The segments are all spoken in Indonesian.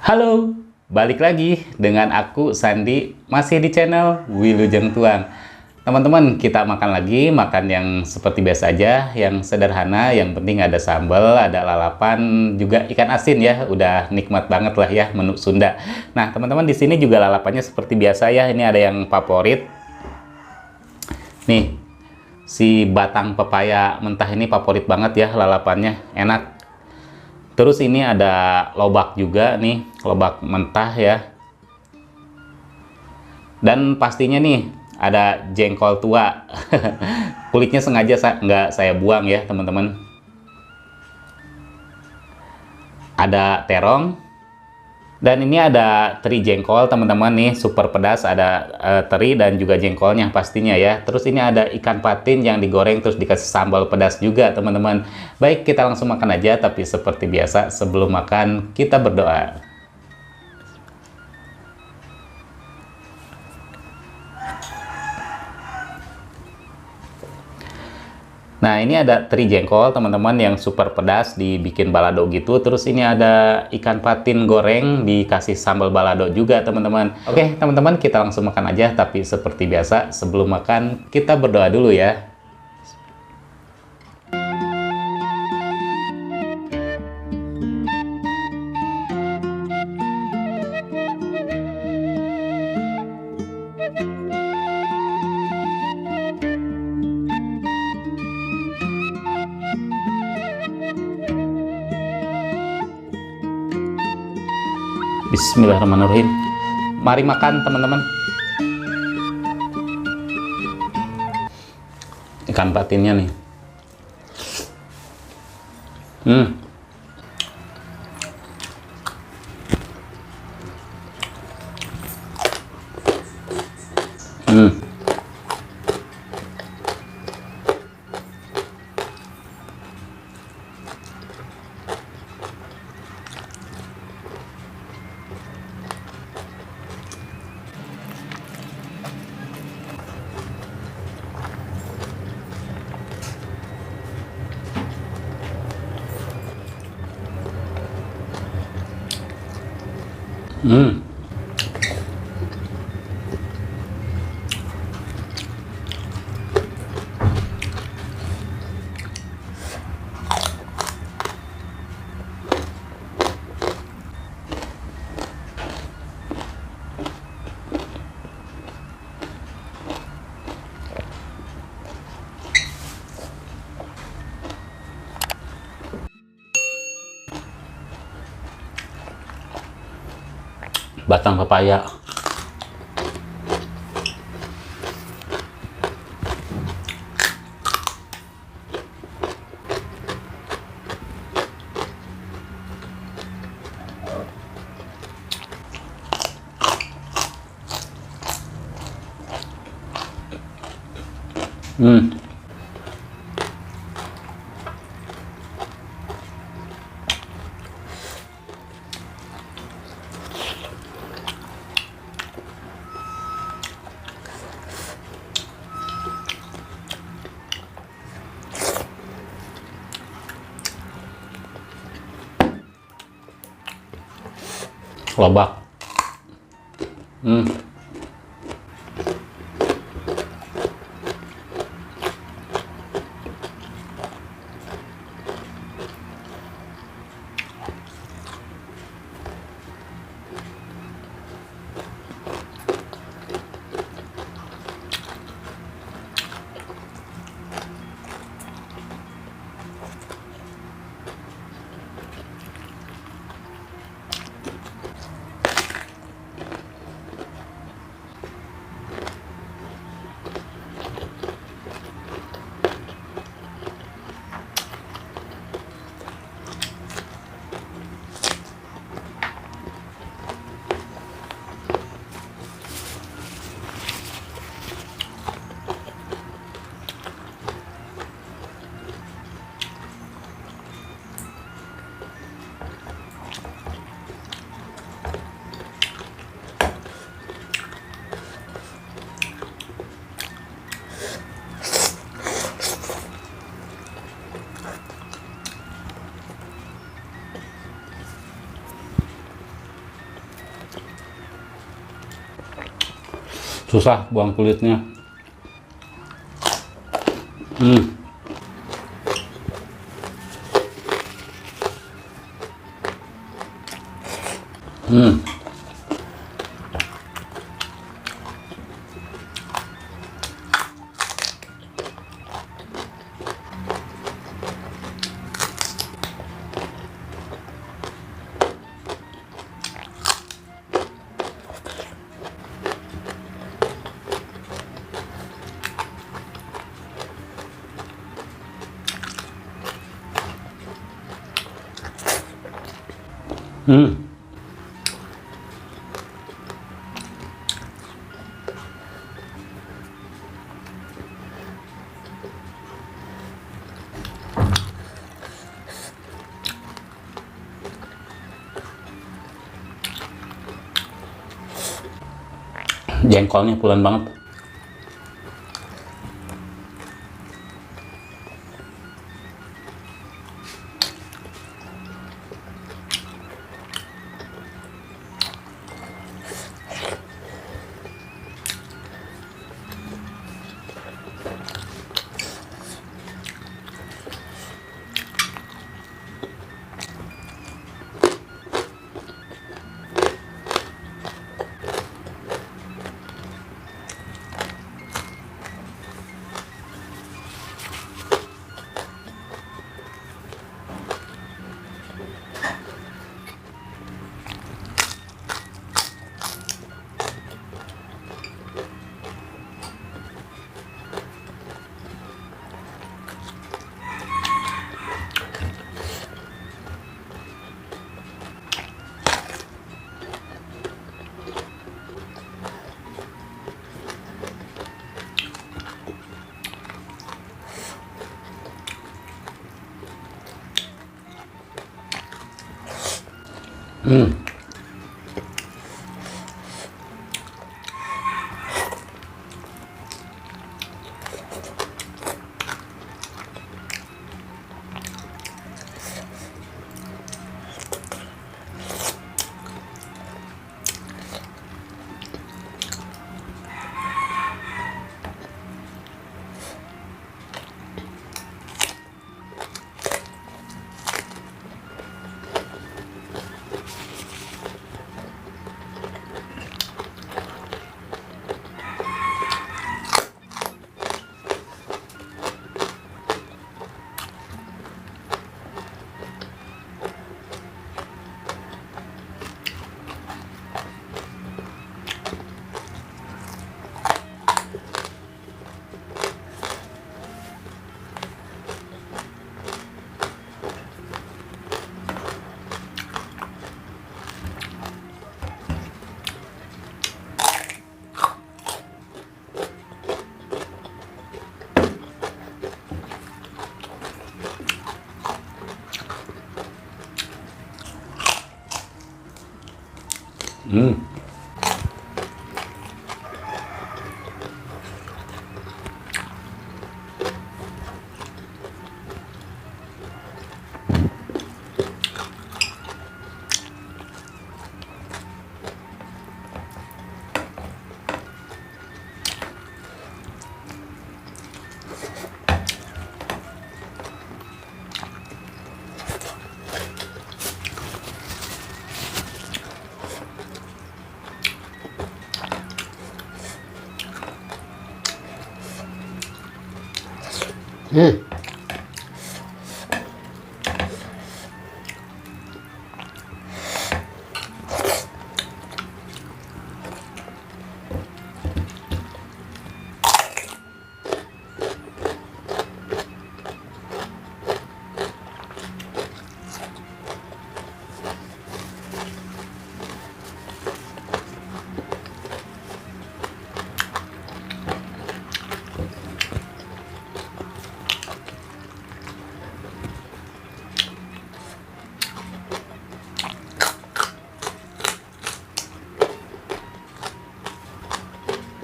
Halo, balik lagi dengan aku Sandi, masih di channel Wilujeng Tuang. Teman-teman, kita makan lagi, makan yang seperti biasa aja, yang sederhana, yang penting ada sambal, ada lalapan, juga ikan asin ya, udah nikmat banget lah ya menu Sunda. Nah, teman-teman di sini juga lalapannya seperti biasa ya, ini ada yang favorit. Nih, si batang pepaya mentah ini favorit banget ya lalapannya, enak. Terus ini ada lobak juga nih, lobak mentah ya. Dan pastinya nih ada jengkol tua. Kulitnya sengaja nggak saya buang ya teman-teman. Ada terong. Dan ini ada teri jengkol teman-teman nih, super pedas, ada teri dan juga jengkolnya pastinya ya. Terus ini ada ikan patin yang digoreng terus dikasih sambal pedas juga teman-teman. Baik, kita langsung makan aja, tapi seperti biasa sebelum makan kita berdoa. Nah, ini ada teri jengkol teman-teman yang super pedas, dibikin balado gitu. Terus ini ada ikan patin goreng dikasih sambal balado juga teman-teman. Oke teman-teman, kita langsung makan aja, tapi seperti biasa sebelum makan kita berdoa dulu ya. Bismillahirrahmanirrahim. Mari makan teman-teman. Ikan patinnya nih. Hmm. Hmm. Batang pepaya. Hmm. Lobak. Hmm. susah buang kulitnya. Hmm. Hmm. Hmm. Jengkolnya pulen banget. Hmm. Hmm. Hmm.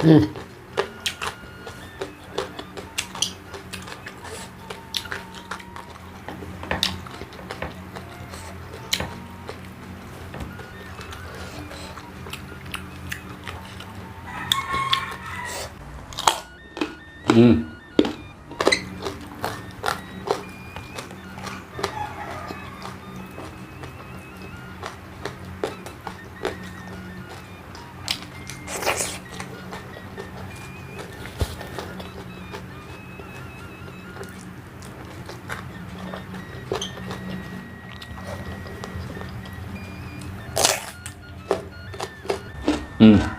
Hmm. Hmm. Hmm.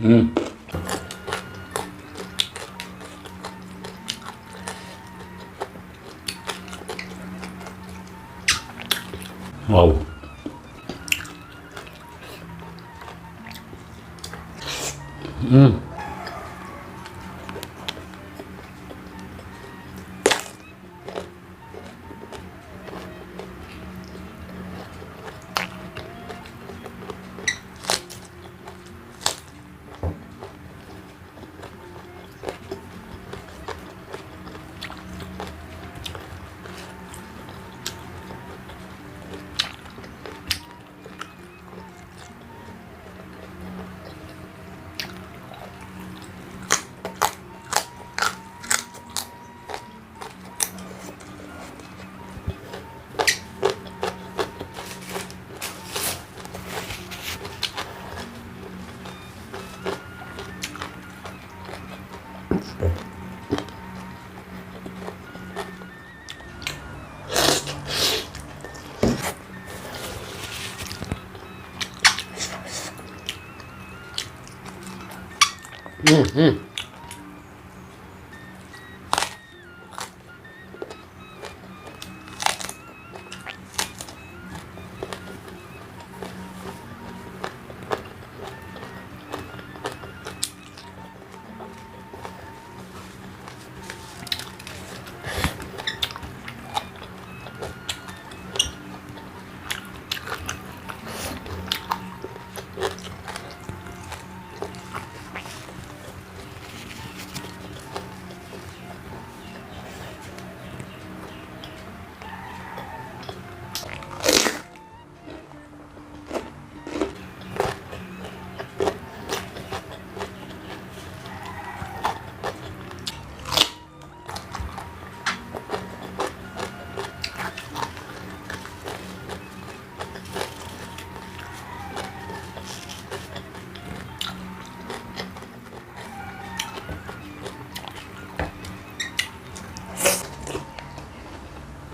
Hmm. Wow. Hmm. Hmm. Hmm.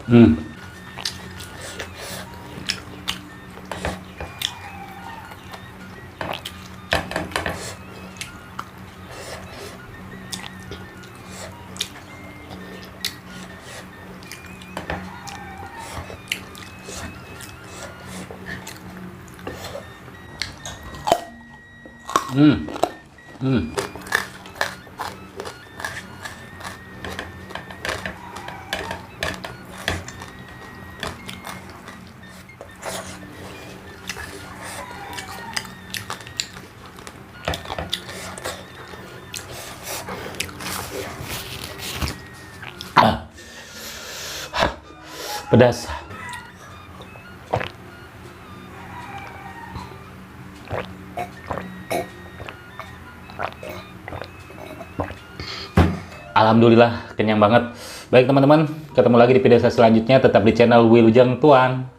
Hmm. Hmm. Hmm. Ah, pedas. Alhamdulillah kenyang banget. Baik teman-teman, ketemu lagi di video saya selanjutnya. Tetap di channel Wilujeng Tuan.